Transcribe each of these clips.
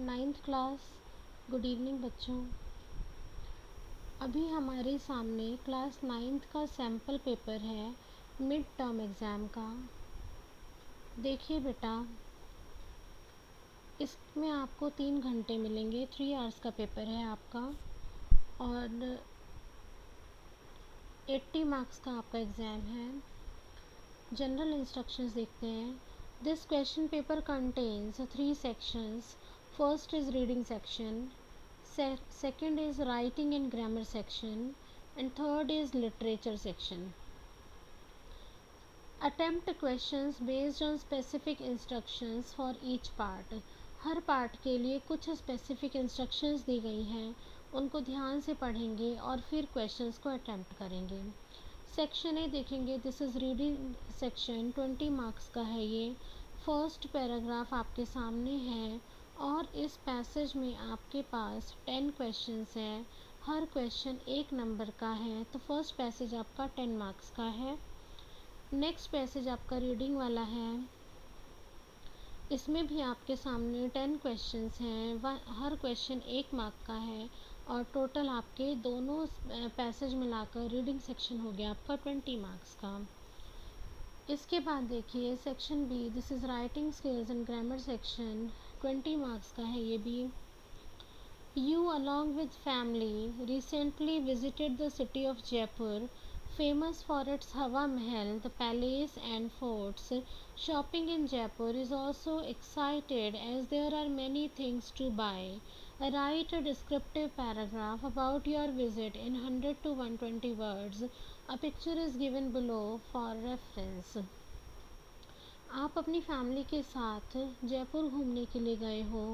Ninth class. Good evening बच्चों। अभी हमारे सामने क्लास नाइन्थ का सैम्पल पेपर है मिड टर्म एग्ज़ाम का। देखिए बेटा, इसमें आपको 3 घंटे मिलेंगे। 3 आवर्स का पेपर है आपका और 80 मार्क्स का आपका एग्ज़ाम है। जनरल इंस्ट्रक्शंस देखते हैं। This question paper contains 3 sections. First is reading section, second is writing and grammar section, and third is literature section. Attempt questions based on specific instructions for each part. Her part के लिए कुछ specific instructions दी गई हैं, उनको ध्यान से पढ़ेंगे और फिर क्वेश्चंस को अटेम्प्ट करेंगे। सेक्शन ए देखेंगे। This is reading section, 20 marks का है ये। फर्स्ट पैराग्राफ आपके सामने है और इस पैसेज में आपके पास 10 क्वेश्चंस हैं। हर क्वेश्चन 1 नंबर का है, तो फर्स्ट पैसेज आपका 10 मार्क्स का है। नेक्स्ट पैसेज आपका रीडिंग वाला है। इसमें भी आपके सामने 10 क्वेश्चंस हैं। हर क्वेश्चन 1 मार्क का है और टोटल आपके दोनों पैसेज मिलाकर रीडिंग सेक्शन हो गया आपका 20 मार्क्स का। इसके बाद देखिए section B. This is writing skills and grammar section, 20 marks का है ये भी। You along with family recently visited the city of Jaipur, famous for its Hawa Mahal, the palace and forts. Shopping in Jaipur is also excited as there are many things to buy. Write a descriptive paragraph about your visit in 100 to 120 words. A picture is given below for reference. आप अपनी family के साथ जयपुर घूमने के लिए गए हो।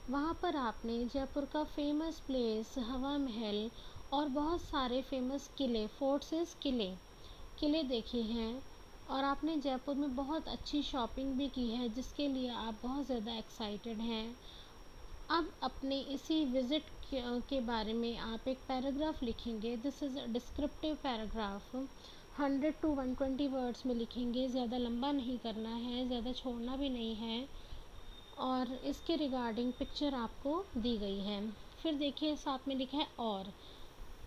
वहाँ पर आपने जयपुर का फेमस प्लेस हवा महल और बहुत सारे फेमस किले, फोर्ट्स किले देखे हैं और आपने जयपुर में बहुत अच्छी शॉपिंग भी की है, जिसके लिए आप बहुत ज़्यादा एक्साइटेड हैं। अब अपने इसी विज़िट के बारे में आप एक पैराग्राफ लिखेंगे। This is a descriptive paragraph. 100 to 120 words में लिखेंगे। ज़्यादा लंबा नहीं करना है, ज़्यादा छोड़ना भी नहीं है। और इसके रिगार्डिंग पिक्चर आपको दी गई है। फिर देखिए साथ में लिखा है और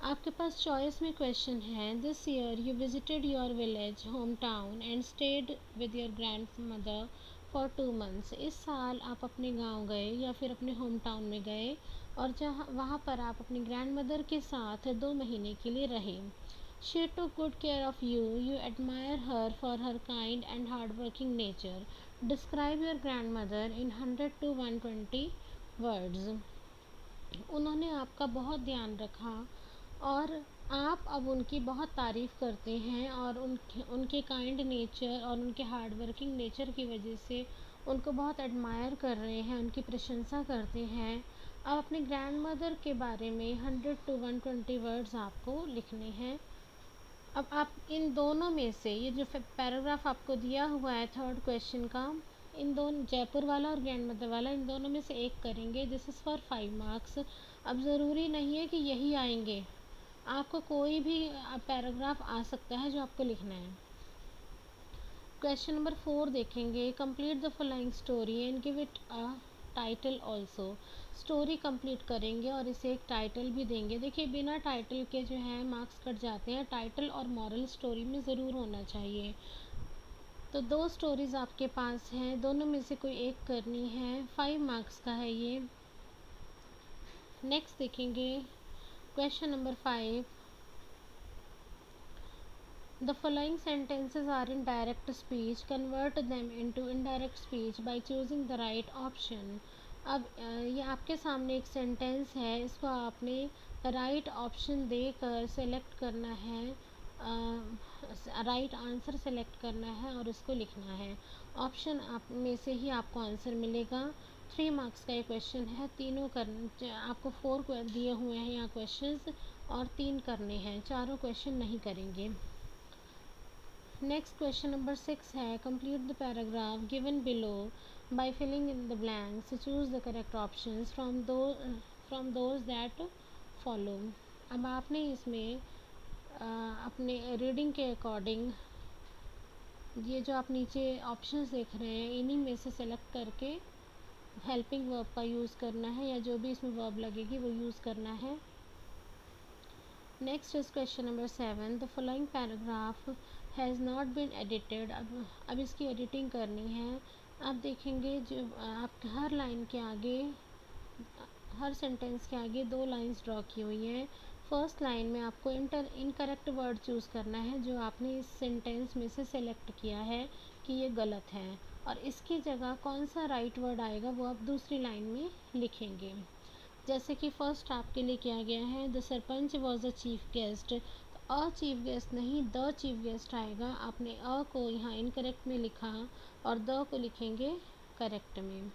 आपके पास चॉइस में क्वेश्चन है। This year you visited your village home town and stayed with your grand mother for 2 months। इस साल आप अपने गांव गए या फिर अपने होम टाउन में गए और वहाँ पर आप अपनी ग्रैंड मदर के साथ 2 महीने के लिए रहे। She took good care of you, you admire her for her kind and hard working nature. Describe your grand mother in 100 to 120 words. उन्होंने आपका बहुत ध्यान रखा और आप अब उनकी बहुत तारीफ़ करते हैं और उनके काइंड नेचर और उनके हार्ड वर्किंग नेचर की वजह से उनको बहुत एडमायर कर रहे हैं, उनकी प्रशंसा करते हैं। अब अपने ग्रैंड मदर के बारे में 100 to 120 वर्ड्स आपको लिखने हैं। अब आप इन दोनों में से ये जो पैराग्राफ आपको दिया हुआ है थर्ड क्वेश्चन का, इन दोनों जयपुर वाला और ग्रैंड मदर वाला, इन दोनों में से एक करेंगे। This is for 5 marks. अब ज़रूरी नहीं है कि यही आएंगे, आपको कोई भी पैराग्राफ आ सकता है जो आपको लिखना है। क्वेश्चन नंबर 4 देखेंगे। Complete the following story and give it a title also. Story complete करेंगे और इसे एक टाइटल भी देंगे। देखिए बिना टाइटल के जो है मार्क्स कट जाते हैं। टाइटल और मॉरल स्टोरी में ज़रूर होना चाहिए। तो 2 स्टोरीज़ आपके पास हैं, दोनों में से कोई एक करनी है। 5 मार्क्स का है ये। नेक्स्ट देखेंगे question number 5। The following sentences are in direct speech. Convert them into indirect speech by choosing the right option. अब ये आपके सामने एक सेंटेंस है, इसको आपने राइट ऑप्शन देकर सेलेक्ट करना है, राइट आंसर सेलेक्ट करना है और उसको लिखना है। ऑप्शन आप में से ही आपको आंसर मिलेगा। 3 मार्क्स का ये क्वेश्चन है। तीनों आपको 4 दिए हुए हैं यहाँ क्वेश्चंस और 3 करने हैं, चारों क्वेश्चन नहीं करेंगे। नेक्स्ट क्वेश्चन नंबर 6 है। Complete the paragraph given below by filling in the blanks. Choose the correct options from those that follow. अब आपने इसमें अपने रीडिंग के अकॉर्डिंग ये जो आप नीचे ऑप्शंस देख रहे हैं, इन्हीं में से सेलेक्ट करके हेल्पिंग वर्ब का यूज़ करना है या जो भी इसमें वर्ब लगेगी वो यूज़ करना है। Next is question number 7, the following paragraph has not been edited. अब इसकी एडिटिंग करनी है। आप देखेंगे जो आप हर लाइन के आगे, हर सेंटेंस के आगे 2 लाइंस ड्रॉ की हुई हैं। फर्स्ट लाइन में आपको इनकरेक्ट वर्ड चूज़ करना है जो आपने इस सेंटेंस में से सेलेक्ट किया है कि ये गलत है, और इसकी जगह कौन सा राइट वर्ड आएगा वो आप दूसरी लाइन में लिखेंगे। जैसे कि फर्स्ट आपके लिए किया गया है, the sarpanch was a chief guest. तो अ चीफ गेस्ट नहीं, द चीफ गेस्ट आएगा। आपने अ को यहाँ इनकरेक्ट में लिखा और द को लिखेंगे करेक्ट में।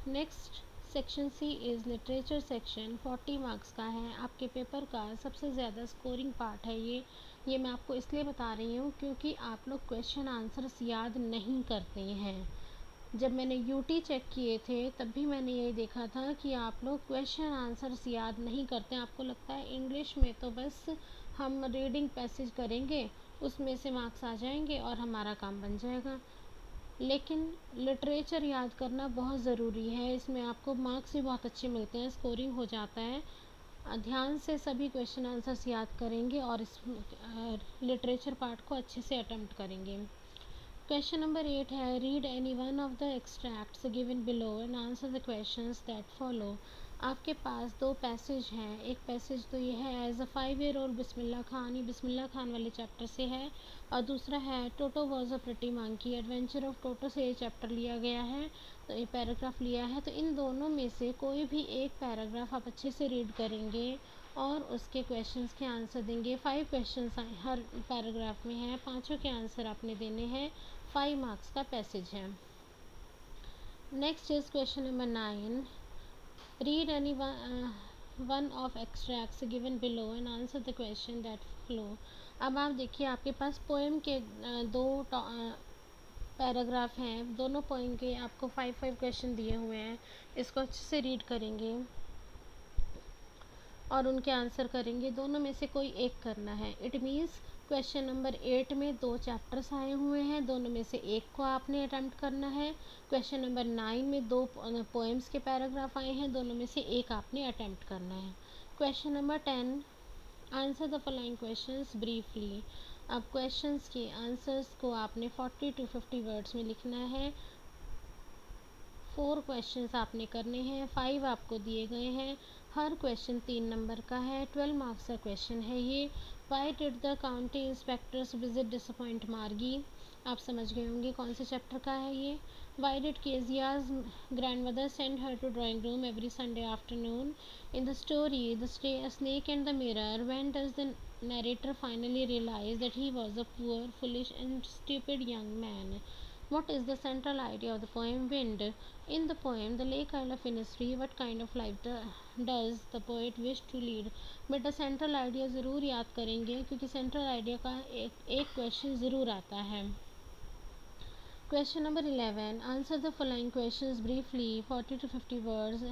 Next section C is literature section, 40 marks का है। आपके पेपर का सबसे ज़्यादा स्कोरिंग पार्ट है ये मैं आपको इसलिए बता रही हूँ क्योंकि आप लोग क्वेश्चन आंसर्स याद नहीं करते हैं। जब मैंने यूटी चेक किए थे तब भी मैंने यही देखा था कि आप लोग क्वेश्चन आंसर्स याद नहीं करते। आपको लगता है इंग्लिश में तो बस हम रीडिंग पैसेज करेंगे, उसमें से मार्क्स आ जाएंगे और हमारा काम बन जाएगा, लेकिन लिटरेचर याद करना बहुत ज़रूरी है। इसमें आपको मार्क्स भी बहुत अच्छे मिलते हैं, स्कोरिंग हो जाता है। ध्यान से सभी क्वेश्चन आंसर्स याद करेंगे और इस लिटरेचर पार्ट को अच्छे से अटेम्प्ट करेंगे। क्वेश्चन नंबर 8 है, read any one of the extracts given below and answer the questions that follow. आपके पास 2 पैसेज हैं। एक पैसेज तो ये है, as a 5 year old Bismillah Khan, ये बिस्मिल्लाह खान वाले चैप्टर से है, और दूसरा है Toto was a pretty monkey, adventure of Toto से ये चैप्टर लिया गया है, तो ये पैराग्राफ लिया है। तो इन दोनों में से कोई भी एक पैराग्राफ आप अच्छे से रीड करेंगे और उसके क्वेश्चंस के आंसर देंगे। 5 क्वेश्चंस हर पैराग्राफ में हैं, 5 के आंसर आपने देने हैं। 5 मार्क्स का पैसेज है। Next is question number 9, read any one of extracts given below and answer the question that flow. अब आप देखिए आपके पास पोएम के 2 पैराग्राफ हैं, दोनों पोएम के आपको 5 क्वेश्चन दिए हुए हैं। इसको अच्छे से रीड करेंगे और उनके आंसर करेंगे। दोनों में से कोई एक करना है। इट मीन्स क्वेश्चन नंबर 8 में 2 चैप्टर्स आए हुए हैं, दोनों में से एक को आपने अटेम्प्ट करना है। क्वेश्चन नंबर 9 में 2 पोएम्स के पैराग्राफ आए हैं, दोनों में से एक आपने अटेम्प्ट करना है। Question number 10, answer the following questions briefly. अब क्वेश्चंस के आंसर्स को आपने 40 to 50 वर्ड्स में लिखना है। 4 क्वेश्चंस आपने करने हैं, 5 आपको दिए गए हैं। हर क्वेश्चन 3 नंबर का है, 12 मार्क्स का क्वेश्चन है ये। Why did the county inspectors visit disappoint मार्गी। आप समझ गए होंगे कौन से चैप्टर का है ये। Why did Kezia's grandmother send her to drawing room every Sunday afternoon. In the story the snake and the mirror, when does the narrator finally realized that he was a poor, foolish and stupid young man. What is the central idea of the poem Wind? In the poem The Lake Isle of Innisfree, what kind of life does the poet wish to lead? बेटा central idea ज़रूर याद करेंगे क्योंकि central idea का एक question ज़रूर आता है। Question number 11, answer the following questions briefly, 40 to 50 words,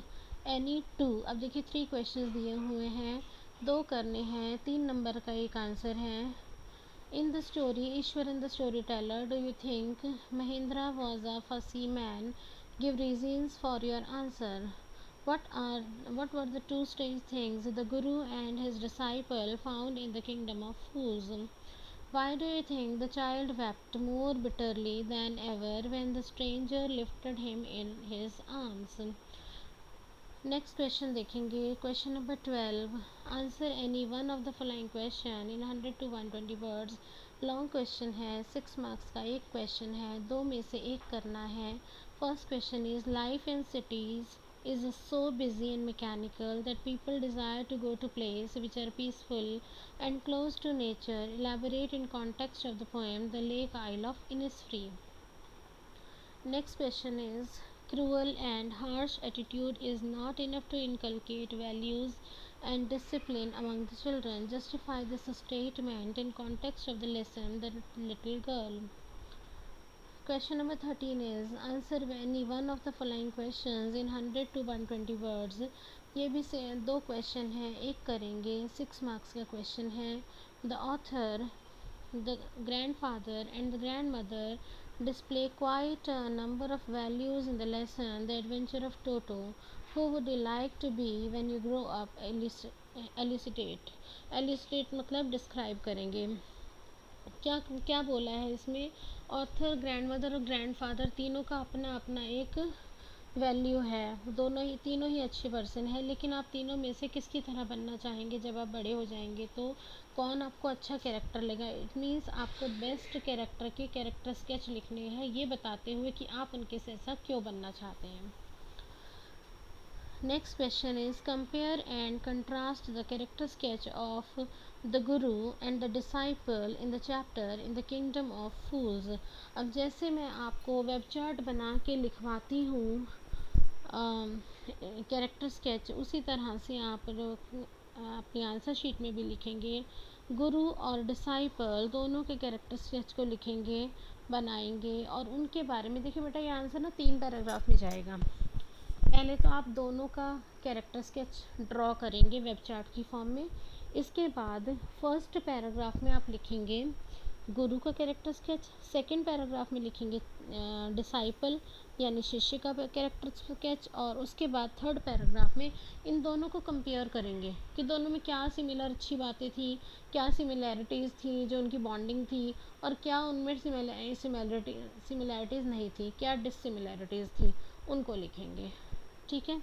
any 2। अब देखिए 3 क्वेश्चंस दिए हुए हैं, 2 करने हैं, 3 नंबर का एक आंसर है। In the story, Ishwar and the storyteller, do you think Mahindra was a fussy man? Give reasons for your answer. What were the 2 strange things the Guru and his disciple found in the kingdom of fools? Why do you think the child wept more bitterly than ever when the stranger lifted him in his arms? Next question देखेंगे। Question number 12, answer any one of the following question in 100 to 120 words. Long question है, 6 marks का एक question है, 2 में से एक करना है। First question is, life in cities is so busy and mechanical that people desire to go to places which are peaceful and close to nature. Elaborate in context of the poem The Lake Isle of Innisfree. Next question is, cruel and harsh attitude is not enough to inculcate values and discipline among the children. Justify this statement in context of the lesson The Little Girl. Question number 13 is, answer any one of the following questions in 100 to 120 words. ये भी से 2 question हैं, एक करेंगे, 6 marks का question है। The author, the grandfather and the grandmother display quite a number of values in the lesson. The Adventure of Toto. Who would you like to be when you grow up? Elucidate. Elucidate मतलब describe करेंगे। क्या क्या बोला है इसमें? Author, grandmother और grandfather तीनों का अपना अपना एक वैल्यू है। तीनों ही अच्छे पर्सन है, लेकिन आप तीनों में से किसकी तरह बनना चाहेंगे जब आप बड़े हो जाएंगे? तो कौन आपको अच्छा कैरेक्टर लेगा? इट मीन्स आपको बेस्ट कैरेक्टर के कैरेक्टर स्केच लिखने हैं, ये बताते हुए कि आप उनके से ऐसा क्यों बनना चाहते हैं। Next question is compare and contrast the character sketch of the guru and the disciple in the chapter in the kingdom of fools। अब जैसे मैं आपको वेब चार्ट बना के लिखवाती हूँ कैरेक्टर स्केच, उसी तरह से आप अपनी आंसर शीट में भी लिखेंगे। गुरु और डिसाइपल दोनों के कैरेक्टर स्केच को लिखेंगे, बनाएंगे, और उनके बारे में देखिए बेटा, ये आंसर ना 3 पैराग्राफ में जाएगा। पहले तो आप दोनों का कैरेक्टर स्केच ड्रॉ करेंगे वेब चार्ट की फॉर्म में। इसके बाद फर्स्ट पैराग्राफ में आप लिखेंगे गुरु का कैरेक्टर स्केच, सेकंड पैराग्राफ में लिखेंगे डिसाइपल यानी शिष्य का कैरेक्टर स्केच, और उसके बाद थर्ड पैराग्राफ में इन दोनों को कंपेयर करेंगे कि दोनों में क्या सिमिलर अच्छी बातें थी, क्या सिमिलैरिटीज़ थी जो उनकी बॉन्डिंग थी, और क्या उनमें सिमिलैरिटीज़ नहीं थी, क्या डिससिमिलैरिटीज़ थी, उनको लिखेंगे। ठीक है।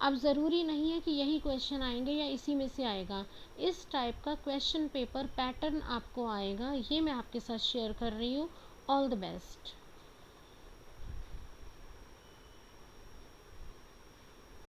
अब ज़रूरी नहीं है कि यही क्वेश्चन आएंगे या इसी में से आएगा, इस टाइप का क्वेश्चन पेपर पैटर्न आपको आएगा, ये मैं आपके साथ शेयर कर रही हूँ। All the best.